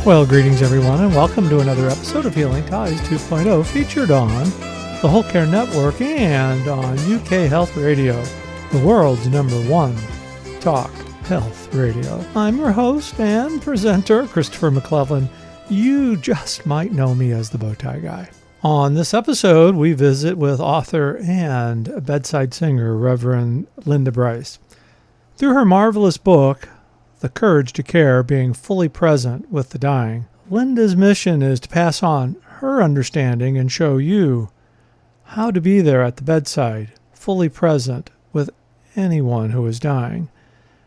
Well, greetings everyone, and welcome to another episode of Healing Ties 2.0, featured on the Whole Care Network and on UK Health Radio, the world's #1 talk health radio. I'm your host and presenter, Christopher MacLellan. You just might know me as the Bowtie Guy. On this episode, we visit with author and bedside singer, Rev Linda Bryce. Through her marvelous book, The Courage to Care, Being Fully Present with the Dying, Linda's mission is to pass on her understanding and show you how to be there at the bedside, fully present with anyone who is dying,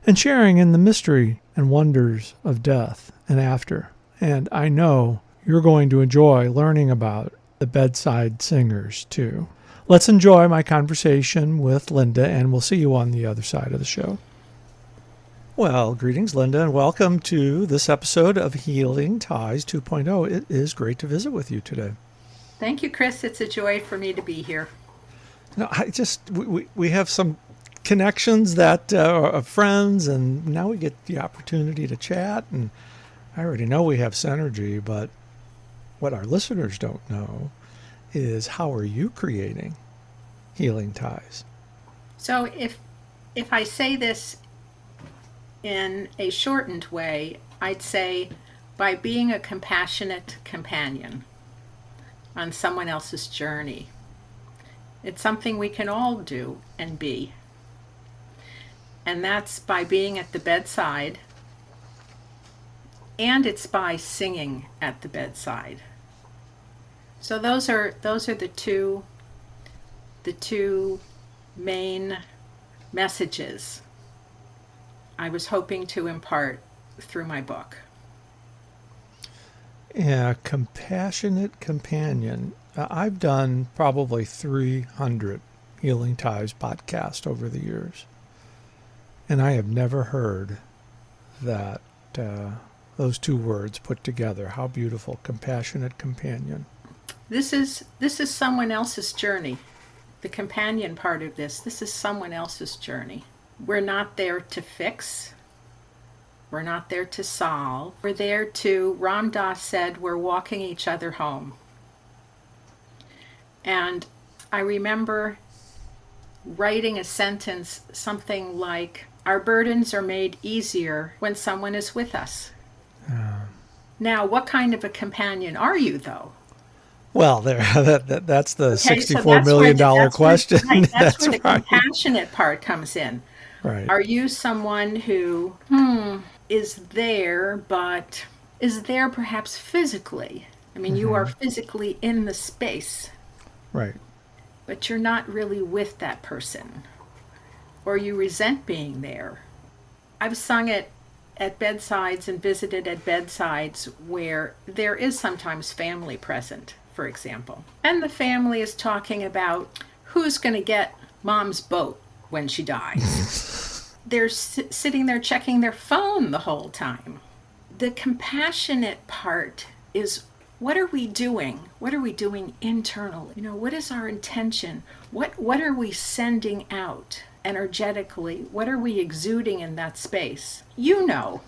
and sharing in the mystery and wonders of death and after. And I know you're going to enjoy learning about the Bedside Singers too. Let's enjoy my conversation with Linda, and we'll see you on the other side of the show. Well, greetings, Linda, and welcome to this episode of Healing Ties 2.0. It is great to visit with you today. Thank you, Chris. It's a joy for me to be here. No, we have some connections that are friends, and now we get the opportunity to chat, and I already know we have synergy, but what our listeners don't know is how are you creating Healing Ties? So if I say this in a shortened way, I'd say by being a compassionate companion on someone else's journey. It's something we can all do and be. And that's by being at the bedside, and it's by singing at the bedside. So those are the two main messages I was hoping to impart through my book. Yeah, compassionate companion. I've done probably 300 Healing Ties podcasts over the years, and I have never heard that those two words put together. How beautiful, compassionate companion. This is someone else's journey. The companion part of this is someone else's journey. We're not there to fix. We're not there to solve. We're there to, Ram Dass said, we're walking each other home. And I remember writing a sentence, something like, our burdens are made easier when someone is with us. Now, what kind of a companion are you, though? Well, that's the $64 million question. That's where the compassionate part comes in. Right. Are you someone who is there, but is there perhaps physically? I mean, you are physically in the space. Right. But you're not really with that person. Or you resent being there. I've sung it at bedsides and visited at bedsides where there is sometimes family present, for example. And the family is talking about who's going to get mom's boat when she dies. They're sitting there checking their phone the whole time. The compassionate part is, what are we doing? What are we doing internally? You know, what is our intention? What are we sending out energetically? What are we exuding in that space? You know,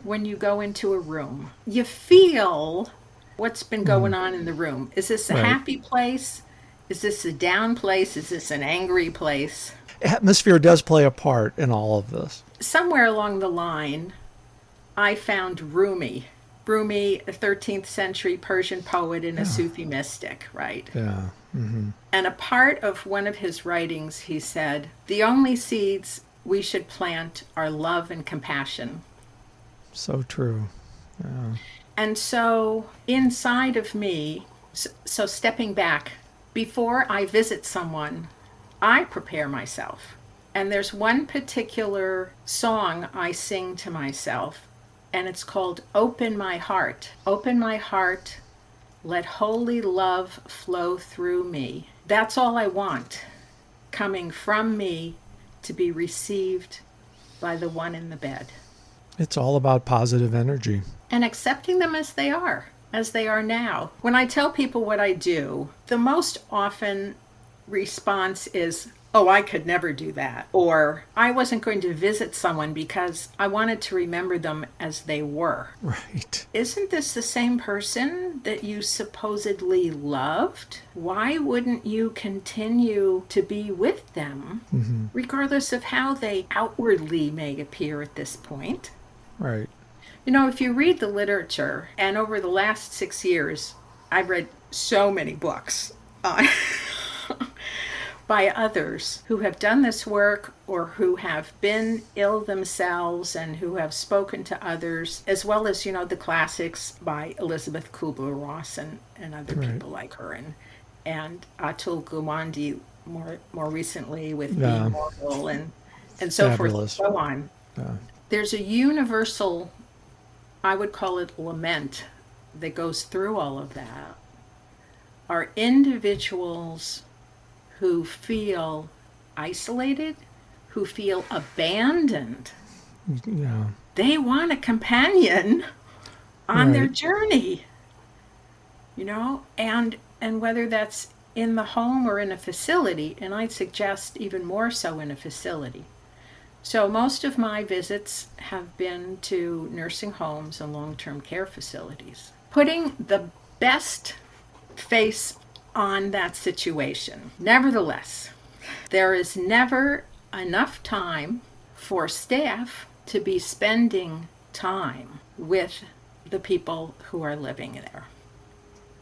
when you go into a room, you feel what's been going on in the room. Is this a happy place? Is this a down place? Is this an angry place? Atmosphere does play a part in all of this. Somewhere along the line, I found Rumi, a 13th century Persian poet and a Sufi mystic, right? Yeah. Mm-hmm. And a part of one of his writings, he said, the only seeds we should plant are love and compassion. So true. Yeah. And so inside of me, so stepping back, before I visit someone, I prepare myself. And there's one particular song I sing to myself, and it's called Open My Heart. Open my heart, let holy love flow through me. That's all I want, coming from me to be received by the one in the bed. It's all about positive energy. And accepting them as they are now. When I tell people what I do, the most often response is, oh, I could never do that. Or I wasn't going to visit someone because I wanted to remember them as they were. Right. Isn't this the same person that you supposedly loved? Why wouldn't you continue to be with them, regardless of how they outwardly may appear at this point? Right. You know, if you read the literature, and over the last 6 years, I've read so many books on by others who have done this work or who have been ill themselves and who have spoken to others, as well as, the classics by Elizabeth Kubler-Ross and other people like her, and Atul Gawande more recently with Being Mortal and so Fabulous. forth and so on. Yeah. There's a universal, I would call it lament, that goes through all of that. Are individuals who feel isolated, who feel abandoned. Yeah. They want a companion on their journey, and whether that's in the home or in a facility, and I'd suggest even more so in a facility. So most of my visits have been to nursing homes and long-term care facilities. Putting the best face on that situation. Nevertheless, there is never enough time for staff to be spending time with the people who are living there.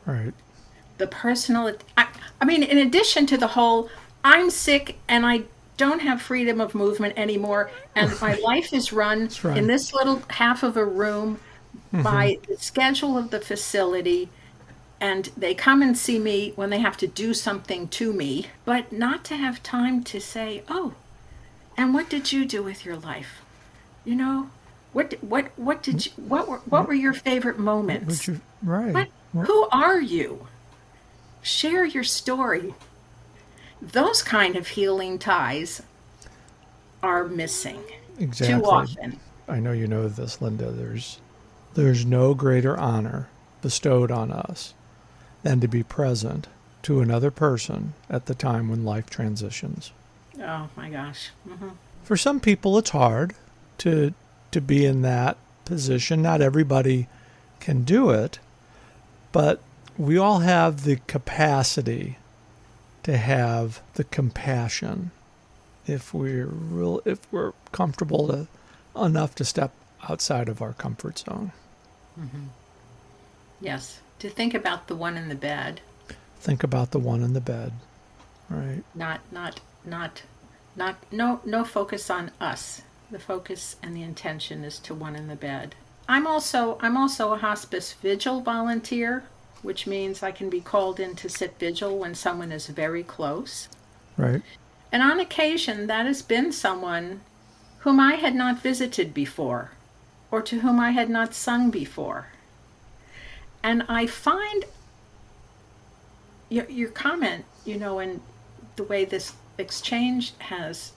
Right. The personal, I mean, in addition to the whole, I'm sick and I don't have freedom of movement anymore, and my life is run in this little half of a room by the schedule of the facility, and they come and see me when they have to do something to me, but not to have time to say, oh, and what did you do with your life? What did you, what were your favorite moments? Who are you? Share your story. Those kind of healing ties are missing too often. I know you know this, Linda. There's no greater honor bestowed on us than to be present to another person at the time when life transitions. Oh my gosh. For some people, it's hard to be in that position. Not everybody can do it, but we all have the capacity to have the compassion if we're comfortable enough to step outside of our comfort zone. Yes, to think about the one in the bed. Think about the one in the bed, right? No focus on us. The focus and the intention is to one in the bed. I'm also a hospice vigil volunteer, which means I can be called in to sit vigil when someone is very close. Right. And on occasion, that has been someone whom I had not visited before, or to whom I had not sung before. And I find your comment, and the way this exchange has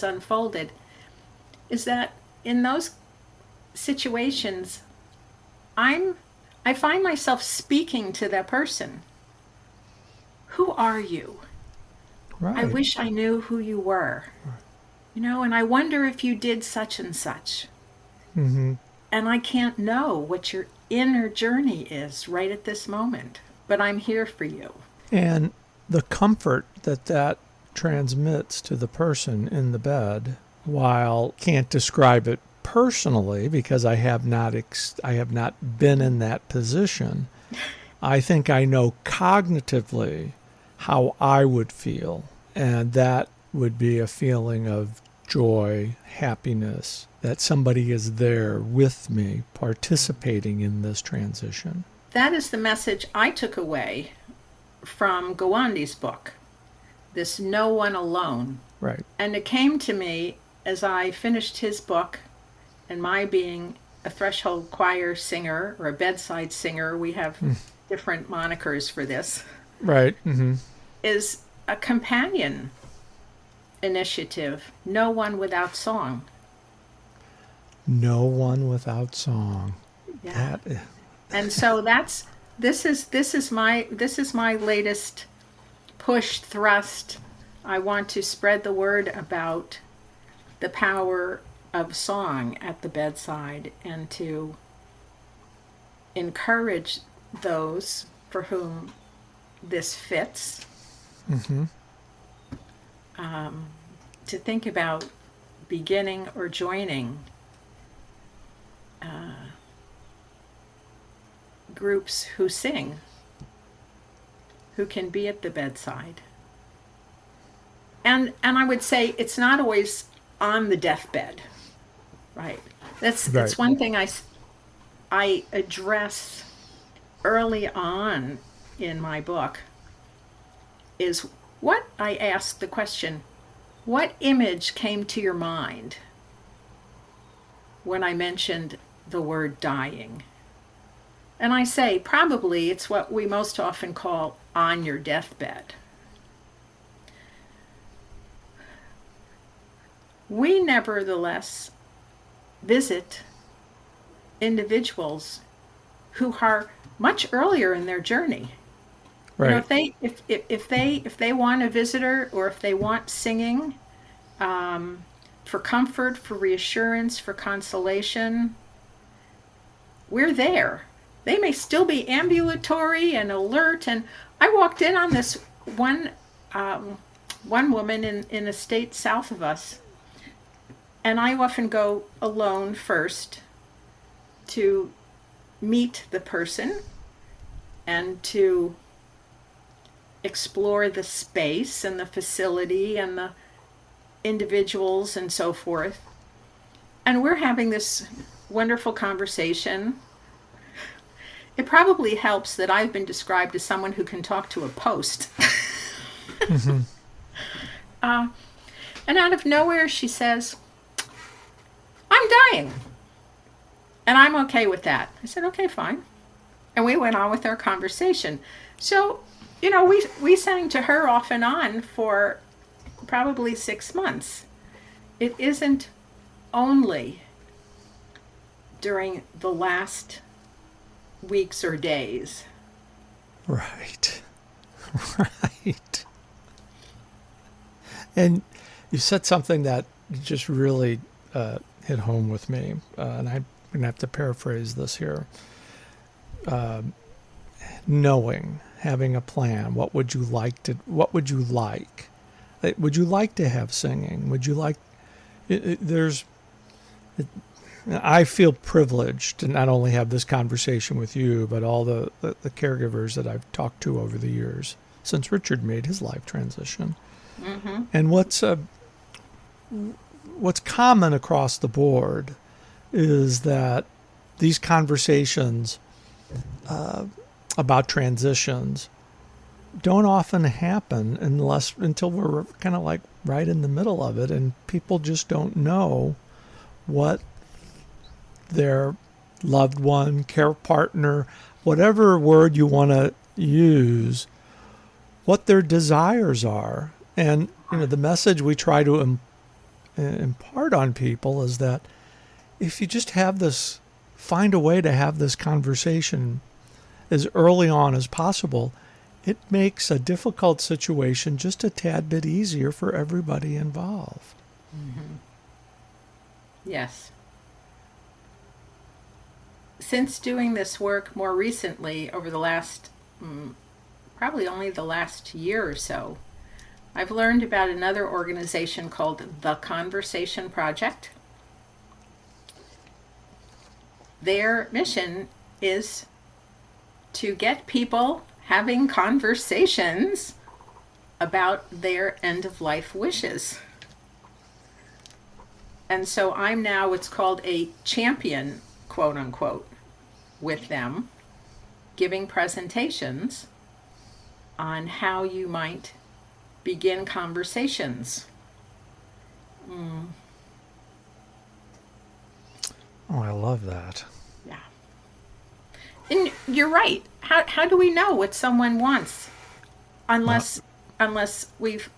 unfolded, is that in those situations, I find myself speaking to that person. Who are you? Right. I wish I knew who you were. And I wonder if you did such and such. And I can't know what your inner journey is right at this moment, but I'm here for you. And the comfort that transmits to the person in the bed, while can't describe it personally because I have not been in that position, I think I know cognitively how I would feel, and that would be a feeling of joy, happiness, that somebody is there with me, participating in this transition. That is the message I took away from Gawande's book, this No One Alone. Right. And it came to me as I finished his book, and my being a threshold choir singer or a bedside singer, we have different monikers for this. Right. Is a companion initiative, No One Without Song. No one without song. Yeah. And so this is my latest push, thrust, I want to spread the word about the power of song at the bedside and to encourage those for whom this fits to think about beginning or joining groups who sing, who can be at the bedside. And I would say it's not always on the deathbed, right? That's one thing I address early on in my book is what I ask the question, what image came to your mind when I mentioned the word dying? And I say probably it's what we most often call on your deathbed. We nevertheless visit individuals who are much earlier in their journey. Right. You know, if they want a visitor or if they want singing for comfort, for reassurance, for consolation, we're there. They may still be ambulatory and alert. And I walked in on this one woman in a state south of us, and I often go alone first to meet the person and to explore the space and the facility and the individuals and so forth. And we're having this wonderful conversation. It probably helps that I've been described as someone who can talk to a post. And out of nowhere she says, "I'm dying." And I'm okay with that. I said, okay, fine. And we went on with our conversation. So, you know, we sang to her off and on for probably 6 months. It isn't only during the last weeks or days. Right. Right. And you said something that just really hit home with me, and I'm going to have to paraphrase this here. Knowing, having a plan. What would you like? Would you like to have singing? Would you like? I feel privileged to not only have this conversation with you, but all the caregivers that I've talked to over the years since Richard made his life transition. Mm-hmm. And what's common across the board is that these conversations about transitions don't often happen until we're kind of like right in the middle of it, and people just don't know what their loved one, care partner, whatever word you want to use, what their desires are. And you know, the message we try to impart on people is that if you just find a way to have this conversation as early on as possible, it makes a difficult situation just a tad bit easier for everybody involved. Mm-hmm. Yes. Since doing this work more recently, over the last, probably only the last year or so, I've learned about another organization called The Conversation Project. Their mission is to get people having conversations about their end-of-life wishes. And so I'm now what's called a champion, quote unquote, with them, giving presentations on how you might begin conversations. Oh, I love that. Yeah. And you're right. How do we know what someone wants unless we've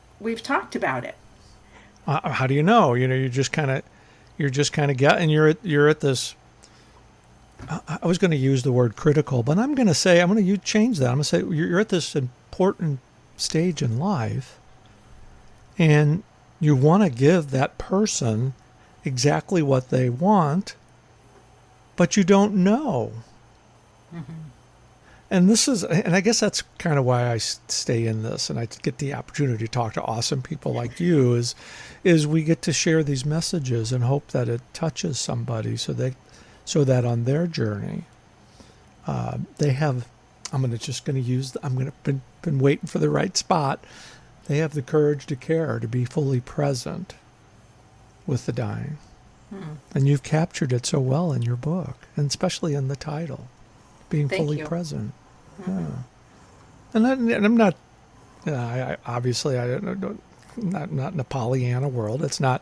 talked about it? How do you know? You know, you're just kind of getting. You're at this. I was going to use the word critical, but I'm going to change that. I'm going to say you're at this important stage in life, And you want to give that person exactly what they want, but you don't know. And I guess that's kind of why I stay in this, and I get the opportunity to talk to awesome people like you. Is we get to share these messages and hope that it touches somebody, so that on their journey, they have. I'm been waiting for the right spot. They have the courage to care, to be fully present with the dying, and you've captured it so well in your book, and especially in the title. Being Thank fully you. present. Yeah. And I'm not, obviously, I don't, not in a Pollyanna world. It's not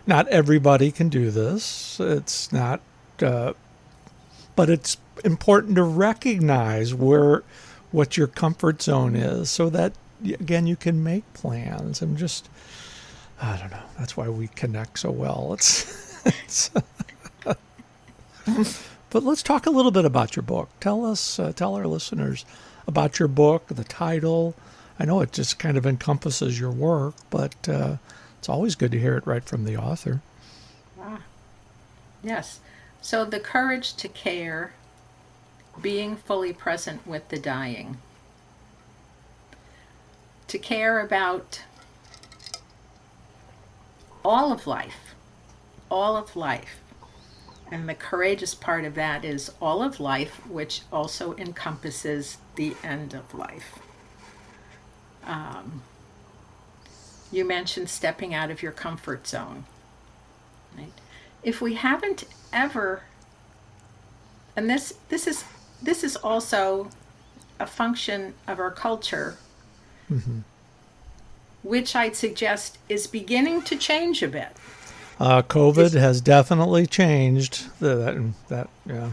everybody can do this. It's not, but it's important to recognize what your comfort zone is, so that, again, you can make plans. I don't know. That's why we connect so well. It's But let's talk a little bit about your book. Tell our listeners about your book, the title. I know it just kind of encompasses your work, but it's always good to hear it right from the author. Yes. So the courage to care, being fully present with the dying. To care about all of life. All of life. And the courageous part of that is all of life, which also encompasses the end of life. You mentioned stepping out of your comfort zone. Right? If we haven't ever, and this is also a function of our culture, which I'd suggest is beginning to change a bit. COVID has definitely changed that. Yeah.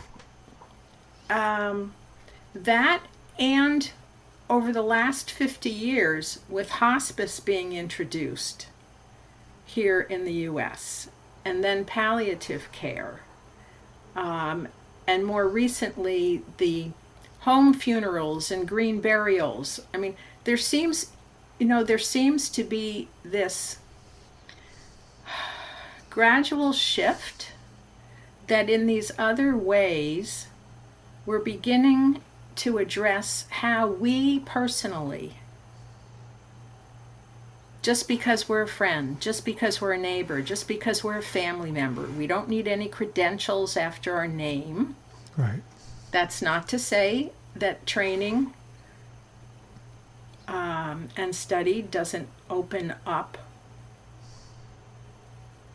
That, and over the last 50 years, with hospice being introduced here in the U.S., and then palliative care, and more recently the home funerals and green burials. I mean, there seems to be this gradual shift that in these other ways we're beginning to address how we personally, just because we're a friend, just because we're a neighbor, just because we're a family member, we don't need any credentials after our name. Right. That's not to say that training and study doesn't open up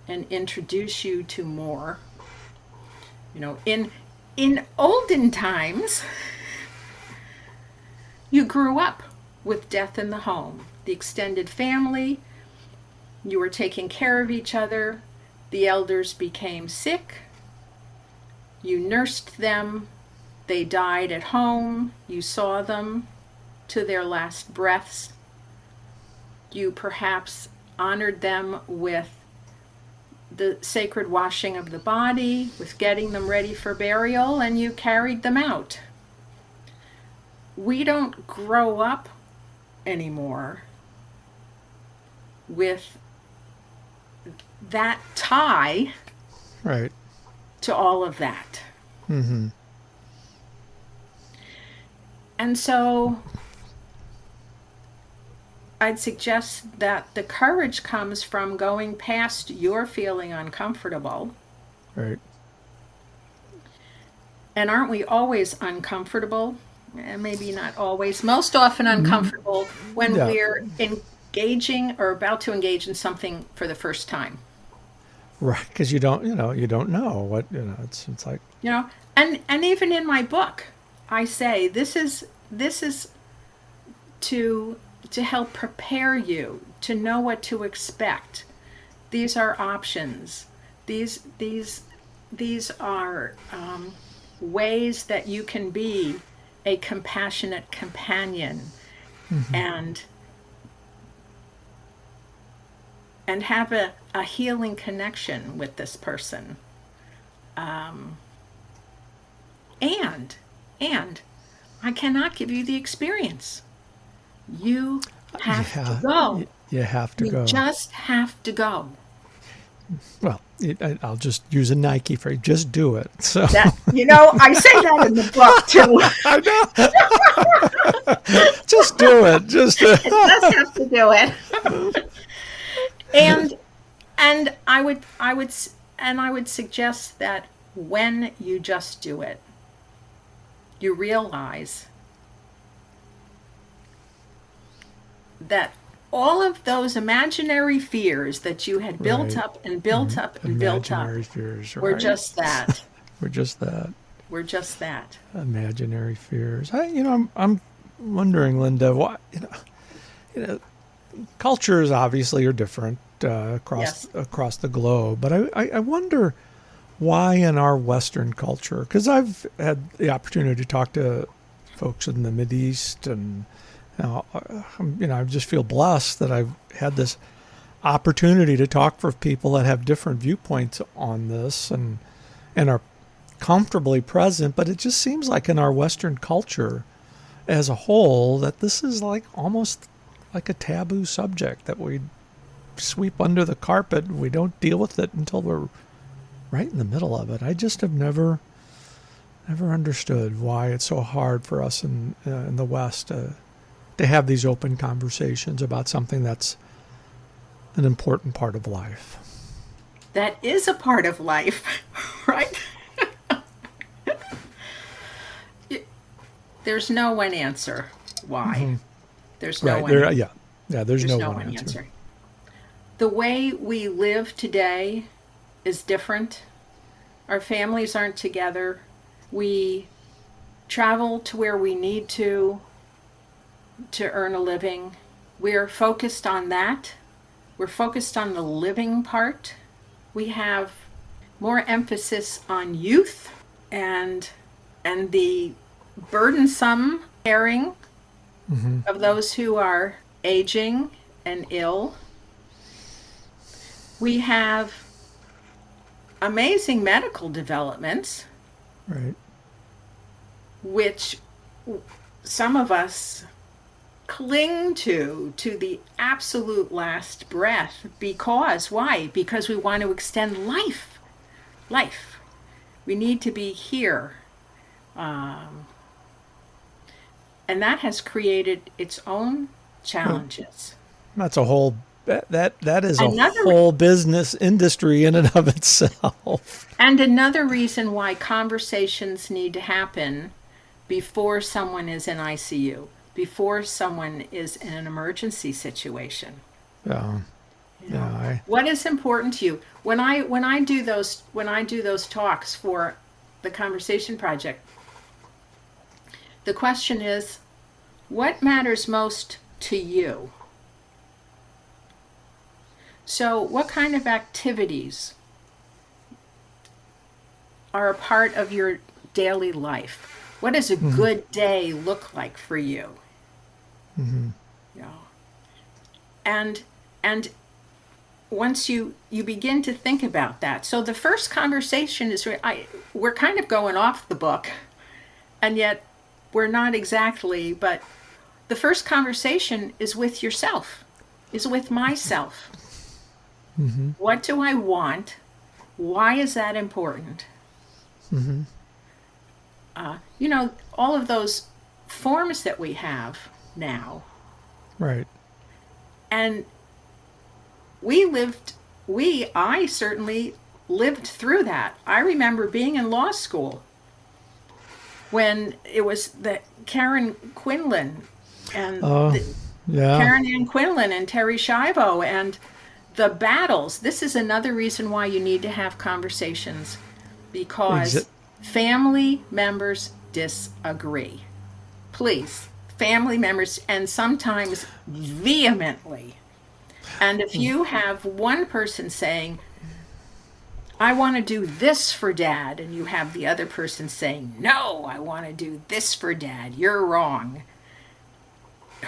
and introduce you to more. In olden times, you grew up with death in the home, the extended family, you were taking care of each other, the elders became sick, you nursed them, they died at home, you saw them to their last breaths, you perhaps honored them with the sacred washing of the body, with getting them ready for burial, and you carried them out. We don't grow up anymore with that tie, right, to all of that. And so I'd suggest that the courage comes from going past your feeling uncomfortable. right. And aren't we always uncomfortable? Maybe not always. Most often uncomfortable when we're engaging or about to engage in something for the first time. Right, because you don't know what, it's like. And even in my book, I say this is to help prepare you to know what to expect. These are options. These are ways that you can be a compassionate companion and have a healing connection with this person. And I cannot give you the experience. You have to Yeah, go. you have to You go. just have to go. Well, I'll just use a Nike phrase. Just do it. So That, I say that in the book too. I know. Just do it. Just It does have to do it. And I would suggest that when you just do it, you realize that all of those imaginary fears that you had built Right. up and built up and built up Imaginary fears, were right? just that. We're just that. We're just that. Imaginary fears. I'm wondering, Linda, why, cultures obviously are different Yes. across the globe, but I wonder why in our Western culture, because I've had the opportunity to talk to folks in the Mideast, and I just feel blessed that I've had this opportunity to talk with people that have different viewpoints on this and are comfortably present. But it just seems like in our Western culture as a whole that this is like almost like a taboo subject that we sweep under the carpet and we don't deal with it until we're right in the middle of it. I just have never understood why it's so hard for us in the West to have these open conversations about something that's an important part of life. That is a part of life, right? There's no one answer why. Mm-hmm. There's no Right. one. There's no no one one answer. The way we live today is different. Our families aren't together. We travel to where we need to earn a living. We're focused on that. We're focused on the living part. We have more emphasis on youth and the burdensome caring Mm-hmm. of those who are aging and ill. We have amazing medical developments, Right. which some of us cling to the absolute last breath. Because why? Because we want to extend life. We need to be here. And that has created its own challenges. That's a whole that is Another- a whole business industry in and of itself. And another reason why conversations need to happen before someone is in ICU, before someone is in an emergency situation. Yeah. Yeah. What is important to you? When I do those talks for the Conversation Project, the question is, what matters most to you? So, what kind of activities are a part of your daily life? What does a good day look like for you? Mm-hmm. And once you begin to think about that, so the first conversation is we're kind of going off the book, and yet we're not exactly. But the first conversation is with yourself, is with myself. Mm-hmm. What do I want? Why is that important? Mm-hmm. All of those forms that we have now. Right. And I certainly lived through that. I remember being in law school when it was the Karen Quinlan and Karen Ann Quinlan and Terry Schiavo and the battles. This is another reason why you need to have conversations, because family members disagree. Please, family members, and sometimes vehemently. And if you have one person saying, I want to do this for Dad, and you have the other person saying, no, I want to do this for Dad, you're wrong.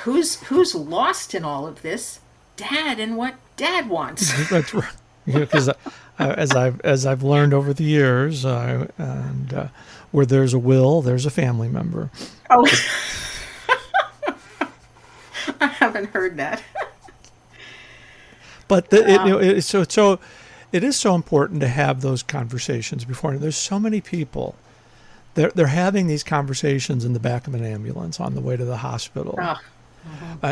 Who's lost in all of this? Dad and what Dad wants. That's right. Because as I've learned over the years, where there's a will, there's a family member. Oh, I have haven't heard that. But it is so important to have those conversations before. There's so many people. They're having these conversations in the back of an ambulance on the way to the hospital,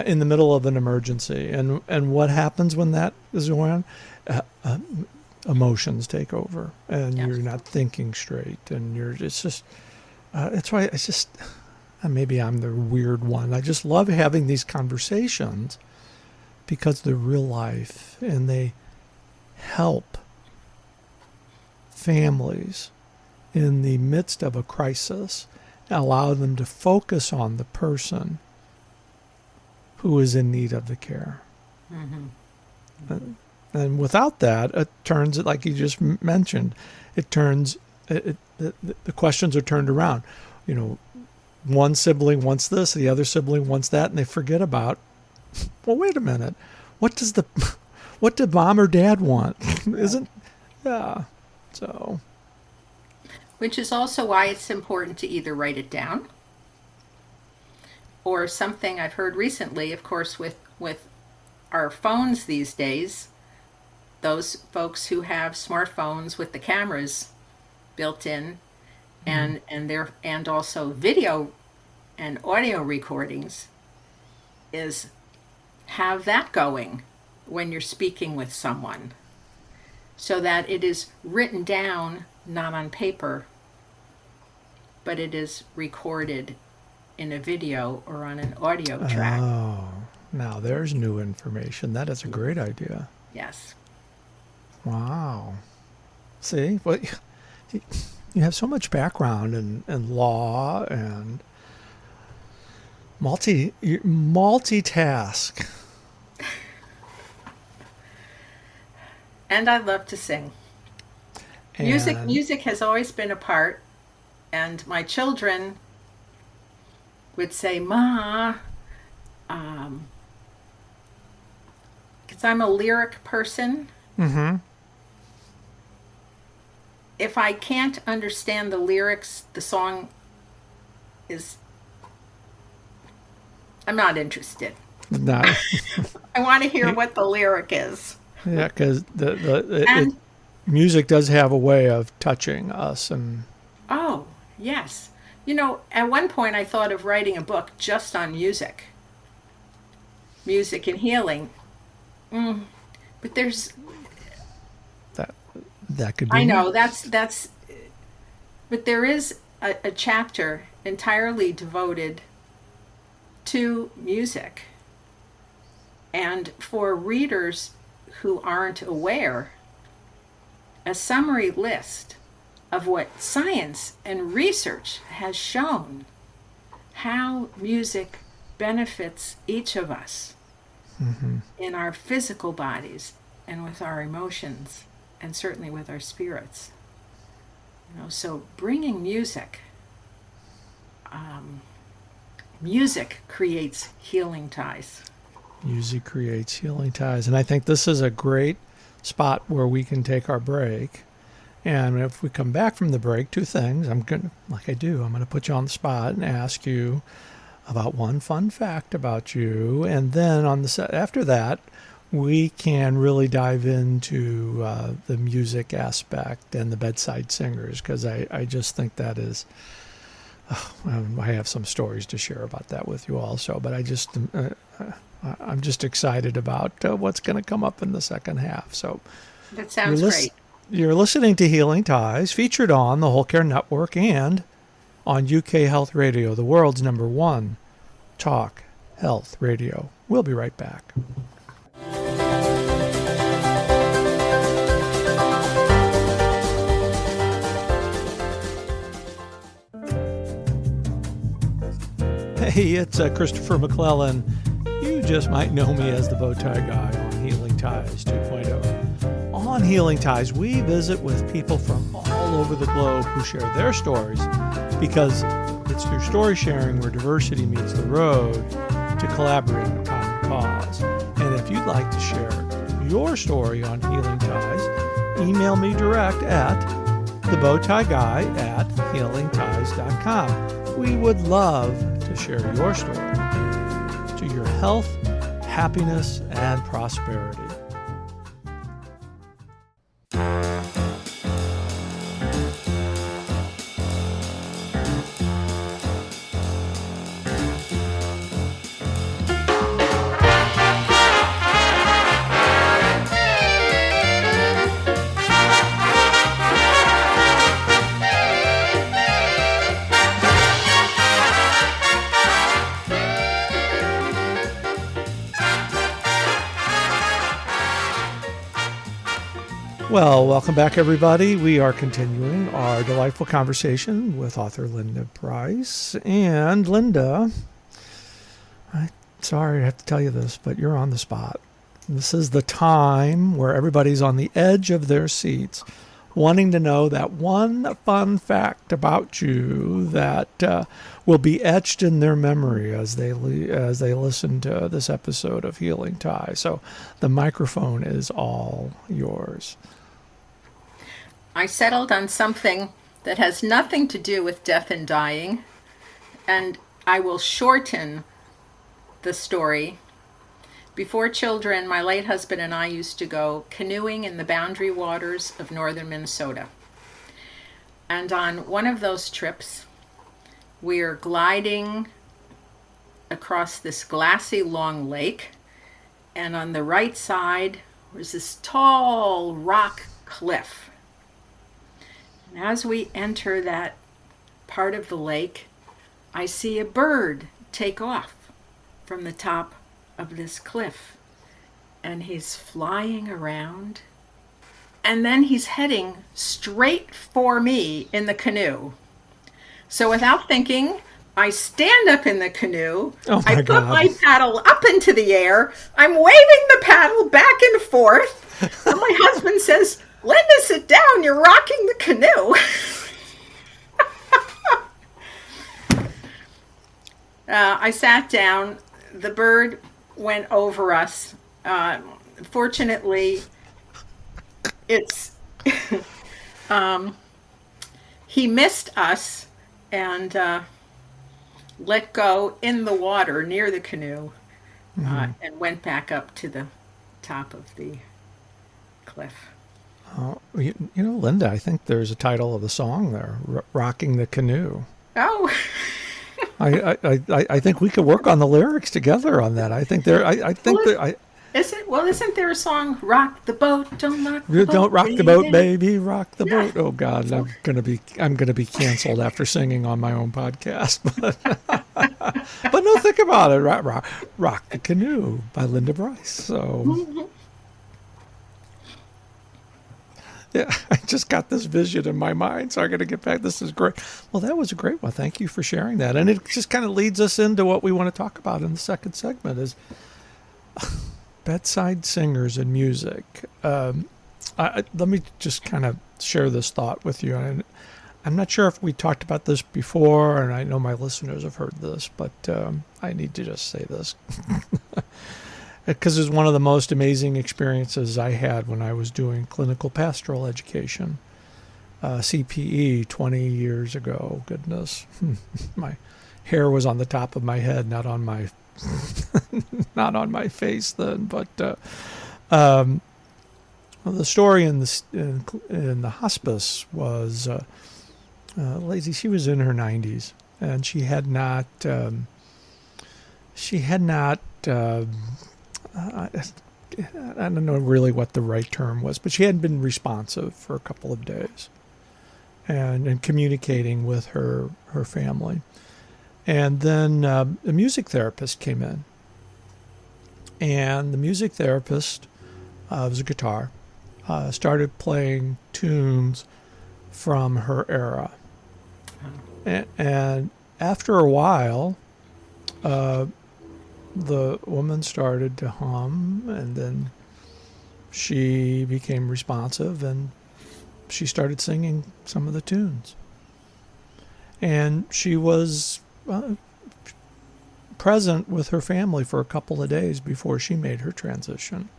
in the middle of an emergency. And what happens when that is going on? Emotions take over, and you're not thinking straight, and it's just that's why it's just maybe I'm the weird one. I just love having these conversations because they're real life, and they help families in the midst of a crisis, allow them to focus on the person who is in need of the care. And without that, it turns, like you just mentioned, the questions are turned around. One sibling wants this, the other sibling wants that, and they forget about, well, wait a minute, what did mom or dad want? So. Which is also why it's important to either write it down, or something I've heard recently, of course, with our phones these days, those folks who have smartphones with the cameras built in, and also video and audio recordings, is have that going when you're speaking with someone, so that it is written down, not on paper, but it is recorded in a video or on an audio track. Oh, now there's new information. That is a great idea. Yes. Wow. See, well, you have so much background in law and multitask. And I love to sing. Music has always been a part, and my children would say, "Ma," because I'm a lyric person. Mm-hmm. If I can't understand the lyrics, the song I'm not interested. No. I want to hear what the lyric is. Yeah, because music does have a way of touching us. Oh, yes. At one point I thought of writing a book just on music and healing. But there's... That could be... I know, that's... But there is a chapter entirely devoted to music. And for readers who aren't aware, a summary list of what science and research has shown how music benefits each of us in our physical bodies and with our emotions and certainly with our spirits. So bringing music creates healing ties. Music creates healing ties. And I think this is a great spot where we can take our break. And if we come back from the break, two things. I'm going to put you on the spot and ask you about one fun fact about you. And then after that, we can really dive into the music aspect and the Bedside Singers, because I just think that is... I have some stories to share about that with you also, but I'm just excited about what's going to come up in the second half. So that sounds great. You're listening to Healing Ties, featured on the Whole Care Network and on UK Health Radio, the world's #1 talk health radio. We'll be right back. Hey, it's Christopher MacLellan. You just might know me as the Bowtie Guy on Healing Ties 2.0. On Healing Ties, we visit with people from all over the globe who share their stories, because it's through story sharing where diversity meets the road to collaborate on a common cause. And if you'd like to share your story on Healing Ties, email me direct at thebowtieguy@healingties.com. We would love to share your story to your health happiness and prosperity. Well, welcome back, everybody. We are continuing our delightful conversation with author Linda Bryce. And Linda, I'm sorry I have to tell you this, but you're on the spot. This is the time where everybody's on the edge of their seats, wanting to know that one fun fact about you that will be etched in their memory as they listen to this episode of Healing Tie. So the microphone is all yours. I settled on something that has nothing to do with death and dying, and I will shorten the story. Before children, my late husband and I used to go canoeing in the boundary waters of northern Minnesota. And on one of those trips, we're gliding across this glassy long lake, and on the right side was this tall rock cliff. And as we enter that part of the lake, I see a bird take off from the top of this cliff. And he's flying around. And then he's heading straight for me in the canoe. So without thinking, I stand up in the canoe. I put my paddle up into the air. I'm waving the paddle back and forth. And my husband says, "Linda, sit down. You're rocking the canoe." I sat down. The bird went over us. Fortunately, he missed us and let go in the water near the canoe and went back up to the top of the cliff. You know, Linda, I think there's a title of the song there, "Rocking the Canoe." Oh. I think we could work on the lyrics together on that. I think there. I think that. Isn't there a song, "Rock the boat, don't rock the boat"? Don't rock the boat, baby, rock the boat. Oh God, I'm gonna be canceled after singing on my own podcast. But no, think about it. Rock the Canoe by Linda Bryce. So. Yeah, I just got this vision in my mind, so I got to get back. This is great. Well, that was a great one. Thank you for sharing that. And it just kind of leads us into what we want to talk about in the second segment is bedside singers and music. Let me just kind of share this thought with you. I'm not sure if we talked about this before, and I know my listeners have heard this, but I need to just say this. Because it's one of the most amazing experiences I had when I was doing clinical pastoral education, CPE 20 years ago. Goodness, my hair was on the top of my head, not on my face then. But the story in the hospice was Lazy. She was in her 90s, and she had not. I don't know really what the right term was, but she hadn't been responsive for a couple of days and communicating with her family. And then a music therapist came in. And the music therapist, was a guitar, started playing tunes from her era. And after a while, the woman started to hum, and then she became responsive, and she started singing some of the tunes. And she was present with her family for a couple of days before she made her transition.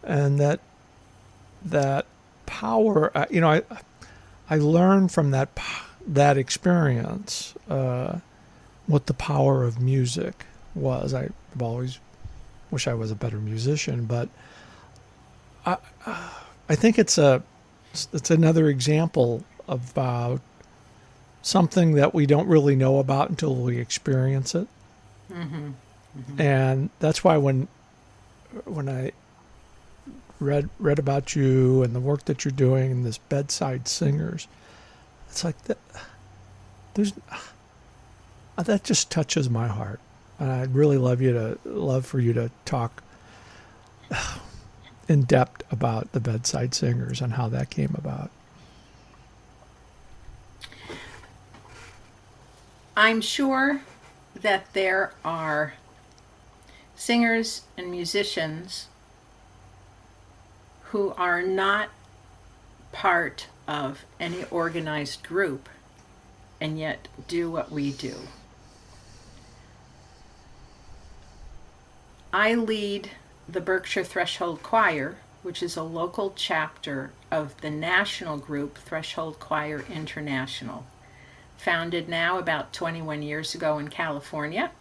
And that power, I learned from that experience what the power of music was. I've always wish I was a better musician, but I, I think it's another example of something that we don't really know about until we experience it. Mm-hmm. Mm-hmm. And that's why when I read about you and the work that you're doing in this Bedside Singers, it's like that just touches my heart. And I'd really love for you to talk in depth about the Bedside Singers and how that came about. I'm sure that there are singers and musicians who are not part of any organized group and yet do what we do. I lead the Berkshire Threshold Choir, which is a local chapter of the national group Threshold Choir International, founded now about 21 years ago in California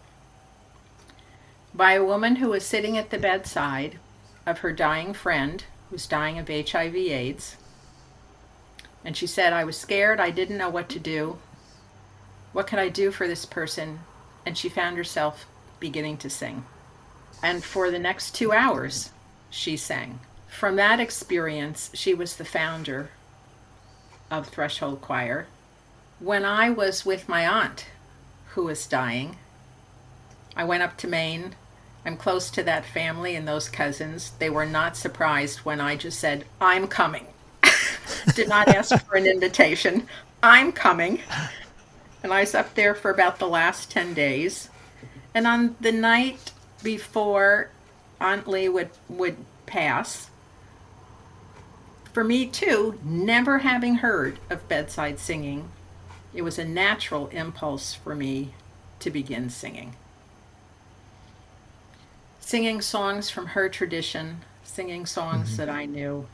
by a woman who was sitting at the bedside of her dying friend who's dying of HIV/AIDS. And she said, I was scared, I didn't know what to do. What could I do for this person? And she found herself beginning to sing. And for the next 2 hours, she sang. From that experience, she was the founder of Threshold Choir. When I was with my aunt, who was dying, I went up to Maine. I'm close to that family and those cousins. They were not surprised when I just said, I'm coming. Did not ask for an invitation. I'm coming. And I was up there for about the last 10 days. And on the night before Aunt Lee would pass, for me too, never having heard of bedside singing, it was a natural impulse for me to begin singing. Singing songs from her tradition, singing songs that I knew.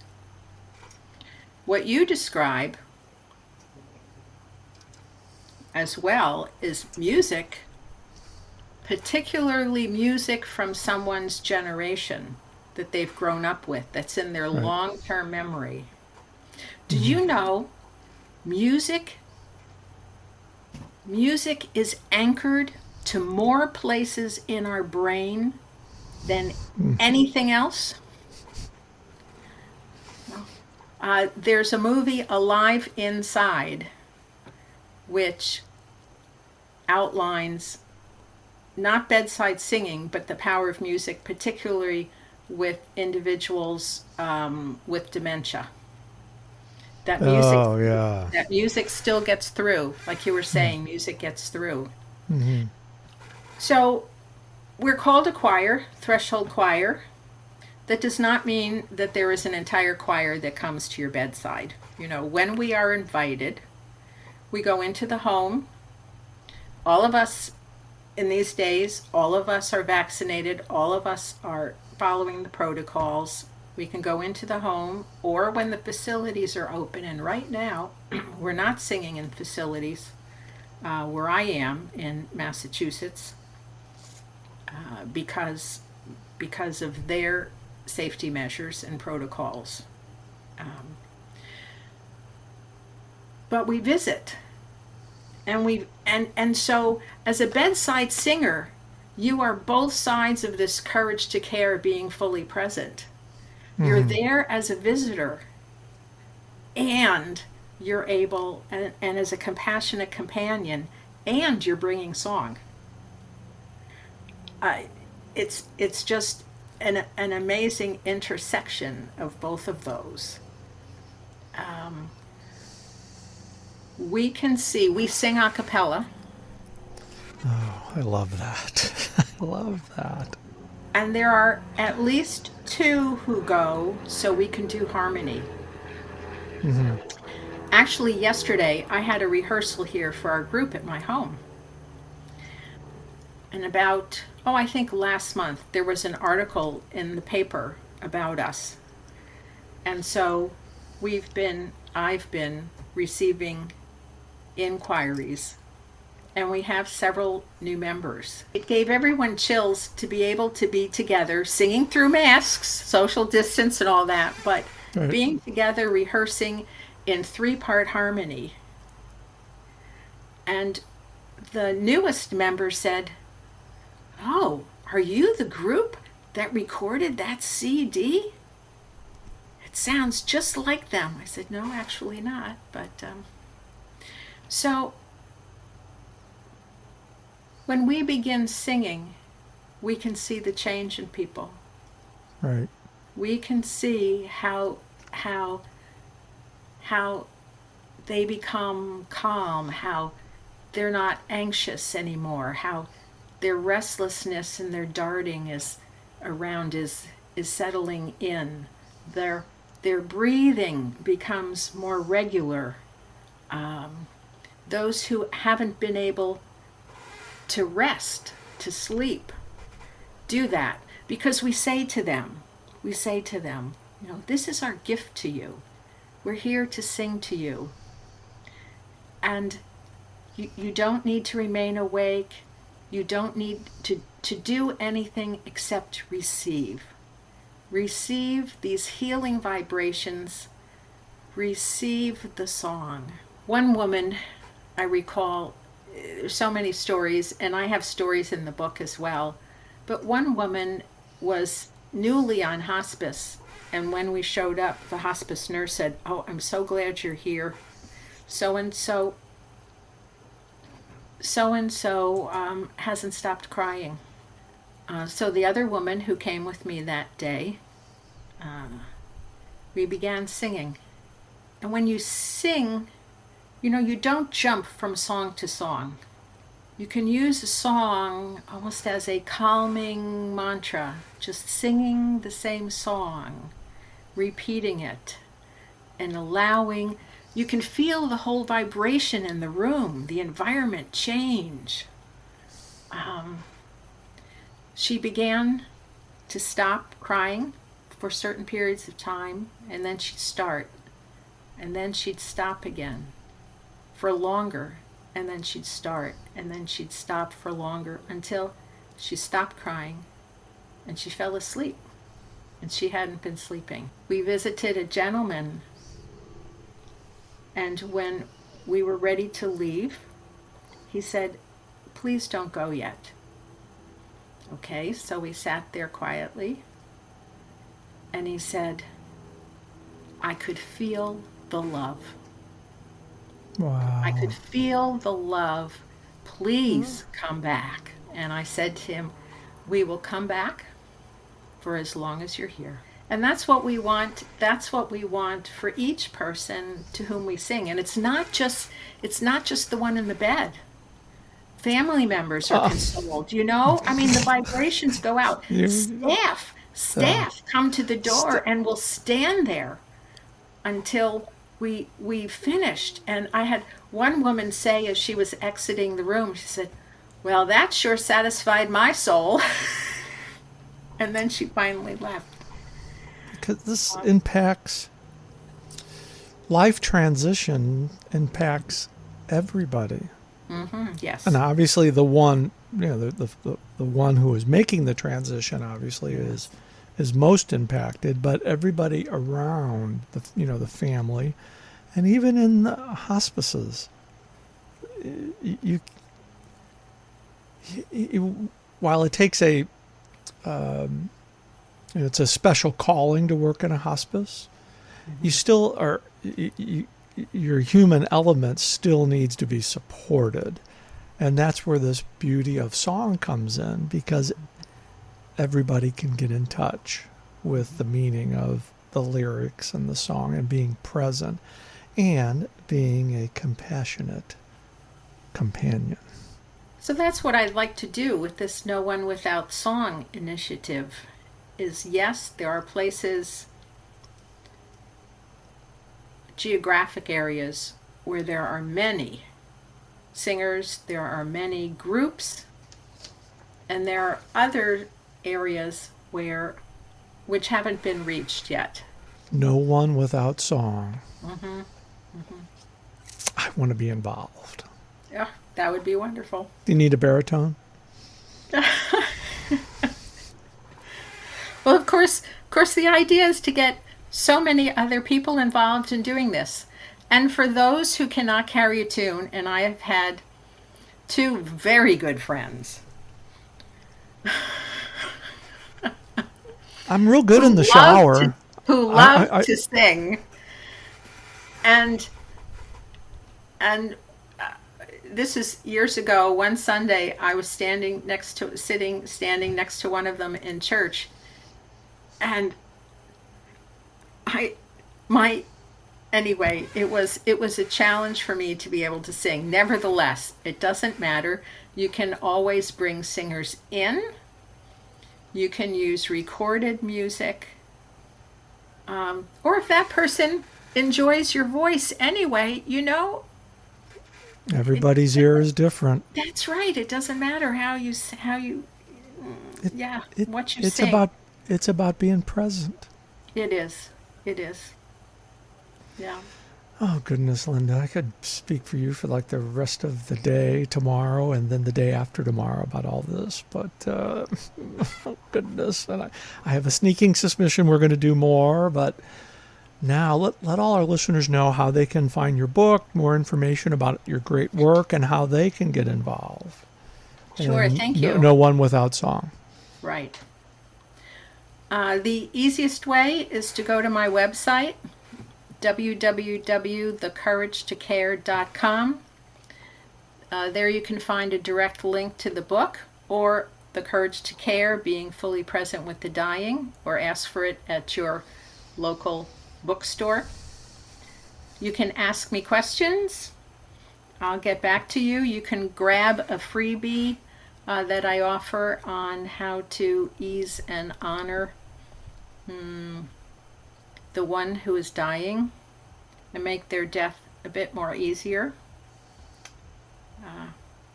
What you describe as well is music, particularly music from someone's generation that they've grown up with, that's in their long-term memory. Did you know music is anchored to more places in our brain than anything else? There's a movie, Alive Inside, which outlines not bedside singing, but the power of music, particularly with individuals with dementia. That music still gets through. Like you were saying, music gets through. Mm-hmm. So we're called a choir, Threshold Choir. That does not mean that there is an entire choir that comes to your bedside. You know, when we are invited, we go into the home. All of us in these days, all of us are vaccinated. All of us are following the protocols. We can go into the home or when the facilities are open. And right now, we're not singing in facilities where I am in Massachusetts because of their safety measures and protocols. But we visit. And so as a bedside singer, you are both sides of this courage to care being fully present. You're there as a visitor, and you're able, and as a compassionate companion, and you're bringing song. It's just an amazing intersection of both of those. We sing a cappella. Oh, I love that. I love that. And there are at least 2 who go so we can do harmony. Mm-hmm. Actually, yesterday I had a rehearsal here for our group at my home. And I think last month, there was an article in the paper about us. And so I've been receiving inquiries and we have several new members. It gave everyone chills to be able to be together, singing through masks, social distance and all that, but Right. being together, rehearsing in 3-part harmony. And the newest member said, "Oh, are you the group that recorded that CD? It sounds just like them." I said, "No, actually not." But so when we begin singing, we can see the change in people. Right. We can see how they become calm, how they're not anxious anymore, how their restlessness and their darting is settling in. Their breathing becomes more regular. Those who haven't been able to rest, to sleep, do that, because we say to them, this is our gift to you. We're here to sing to you. And you don't need to remain awake. You don't need to do anything except receive. Receive these healing vibrations. Receive the song. One woman, I recall, there's so many stories, and I have stories in the book as well, but one woman was newly on hospice, and when we showed up, the hospice nurse said, "Oh, I'm so glad you're here. So-and-so hasn't stopped crying." So the other woman who came with me that day, we began singing. And when you sing, you don't jump from song to song. You can use a song almost as a calming mantra, just singing the same song, repeating it, and allowing. You can feel the whole vibration in the room, the environment change. She began to stop crying for certain periods of time, and then she'd start, and then she'd stop again for longer, and then she'd start, and then she'd stop for longer until she stopped crying and she fell asleep, and she hadn't been sleeping. We visited a gentleman, and when we were ready to leave, he said, "Please don't go yet." Okay, so we sat there quietly, and he said, "I could feel the love. Wow. I could feel the love. Please come back." And I said to him, "We will come back for as long as you're here." And that's what we want. That's what we want for each person to whom we sing. And it's not just the one in the bed. Family members are consoled. I mean, the vibrations go out. Staff come to the door and will stand there until we finished. And I had one woman say, as she was exiting the room, she said, "Well, that sure satisfied my soul." And then she finally left. Because this impacts life transition, impacts everybody. Mm-hmm, yes. And obviously the one, the one who is making the transition obviously is most impacted, but everybody around the family, and even in the hospices, while it takes it's a special calling to work in a hospice, you still are, your human element still needs to be supported. And that's where this beauty of song comes in, because everybody can get in touch with the meaning of the lyrics and the song, and being present and being a compassionate companion. So that's what I'd like to do with this No One Without Song initiative. Is yes, there are places, geographic areas, where there are many singers, there are many groups, and there are other areas which haven't been reached yet. No one without song. Mm-hmm. Mm-hmm. I want to be involved. Yeah, that would be wonderful. Do you need a baritone? Well, of course, the idea is to get so many other people involved in doing this. And for those who cannot carry a tune, and I have had two very good friends. I'm real good in the shower. Who love to sing. And this is years ago. One Sunday, I was standing next to one of them in church, and anyway, it was a challenge for me to be able to sing. Nevertheless, it doesn't matter. You can always bring singers in. You can use recorded music, or if that person enjoys your voice anyway, everybody's ear is different. That's right. It doesn't matter what you sing. It's about being present. It is. Yeah. Oh, goodness, Linda. I could speak for you for like the rest of the day tomorrow and then the day after tomorrow about all this. But, oh, goodness. And I have a sneaking suspicion we're going to do more. But now let all our listeners know how they can find your book, more information about your great work, and how they can get involved. Sure. Thank you. No one without song. Right. The easiest way is to go to my website, www.thecouragetocare.com. There you can find a direct link to the book, or The Courage to Care, Being Fully Present with the Dying, or ask for it at your local bookstore. You can ask me questions. I'll get back to you. You can grab a freebie that I offer on how to ease and honor the one who is dying and make their death a bit more easier.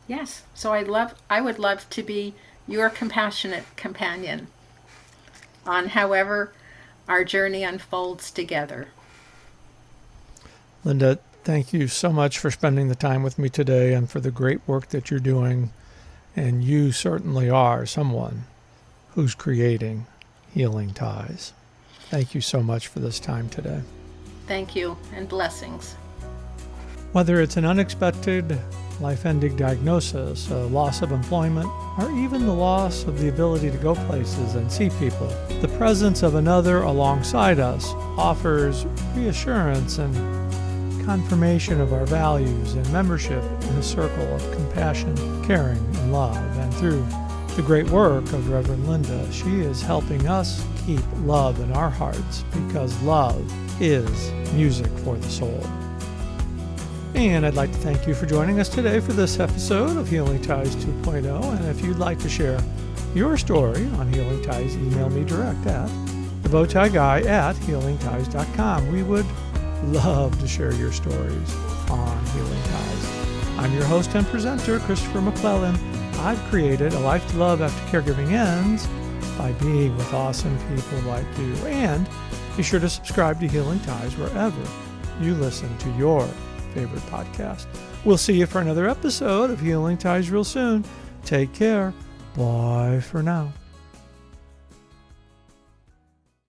Yes, so I would love to be your compassionate companion on however our journey unfolds together. Linda, thank you so much for spending the time with me today and for the great work that you're doing. And you certainly are someone who's creating healing ties. Thank you so much for this time today. Thank you, and blessings. Whether it's an unexpected life-ending diagnosis, a loss of employment, or even the loss of the ability to go places and see people, the presence of another alongside us offers reassurance and confirmation of our values and membership in a circle of compassion, caring, and love. And through the great work of Rev Linda, she is helping us keep love in our hearts, because love is music for the soul. And I'd like to thank you for joining us today for this episode of Healing Ties 2.0. And if you'd like to share your story on Healing Ties, email me direct at thebowtieguy@healingties.com. We would love to share your stories on Healing Ties. I'm your host and presenter, Christopher MacLellan. I've created a life to love after caregiving ends by being with awesome people like you. And be sure to subscribe to Healing Ties wherever you listen to your favorite podcast. We'll see you for another episode of Healing Ties real soon. Take care. Bye for now.